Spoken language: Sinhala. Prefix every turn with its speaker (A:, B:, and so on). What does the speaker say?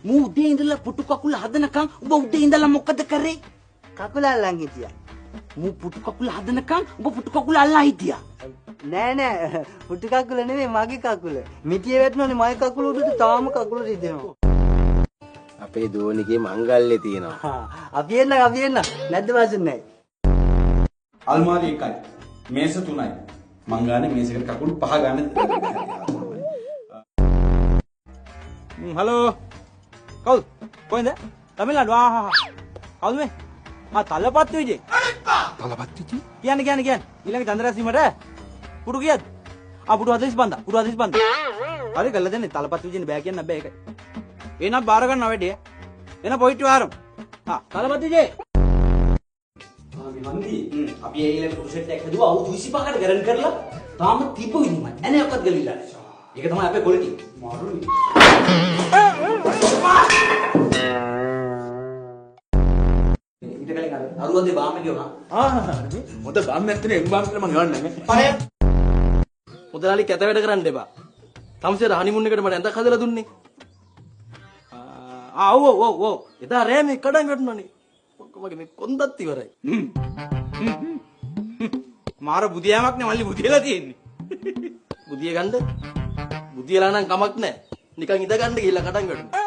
A: මූ උදේ ඉඳලා පුටු කකුල හදනකම් ඔබ උදේ ඉඳලා මොකද කරේ?
B: කකුල අල්ලන් හිටියා.
A: මූ පුටු කකුල හදනකම් ඔබ පුටු කකුල අල්ලා හිටියා.
B: නෑ පුටු කකුල නෙමෙයි මගේ කකුල. මිටියේ වැටුණානේ මගේ කකුල උඩට තාම කකුල රිදෙනවා.
C: අපේ දෝනිගේ මංගල්‍ය තියෙනවා.
B: අපි එන්න නැද්ද වාසුන්නේ?
D: අල්මාරි එකයි. මේස 3යි. මං ගානේ මේසෙකට කකුල් 5 ගන්න.
E: හලෝ. කවුද? කොහෙන්ද? තමිල්නාඩු. කවුද මේ? තලපත්ති විජේ.
C: තලපත්ති විජේ?
E: කියන්නේ. ඊළඟ චන්ද්‍රාසීමට පුඩු ගියද? පුඩු 45. හරි ගල්ලා දෙන්නේ තලපත්ති විජේනේ බෑ කියන්න බෑ ඒකයි. එනක් බාර ගන්න වැඩේ. එන පොයිට්ටු ආරම්. තලපත්ති විජේ.
A: මන්දි අපි ඊළඟ ප්‍රොජෙක්ට් එක හදුවා අවුරුදු 25කට ගරන් කරලා තාම තිබ්බ විදිහමයි. එනේ ඔක්කොත් ගලිලා නැහැ. ඒක තමයි අපේ ක්වොලිටි. මාරුනේ. ඊට කලින් අරුවන්දේ බාම්ම කියනවා.
E: මොකද බාම්ම නැත්නේ එම් බාම් කියලා මං ගවන්නේ නැහැ. මුදලාලි කැත වැඩ කරන්න එපා. තමසේට හනිමුන් එකට මට ඇඳක් හදලා දුන්නේ. ඔව්. එදා රෑ මේ කඩන් වැටුණානේ. මගේ මේ කොන්දත් ඉවරයි. මාර බුදියාමක් නේ මල්ලි බුදියලා තියෙන්නේ. බුදිය ගන්න. බුදියලා නම් කමක් නැහැ. නිකන් ඉඳ ගන්න ගිහලා කඩන් වැටුණා.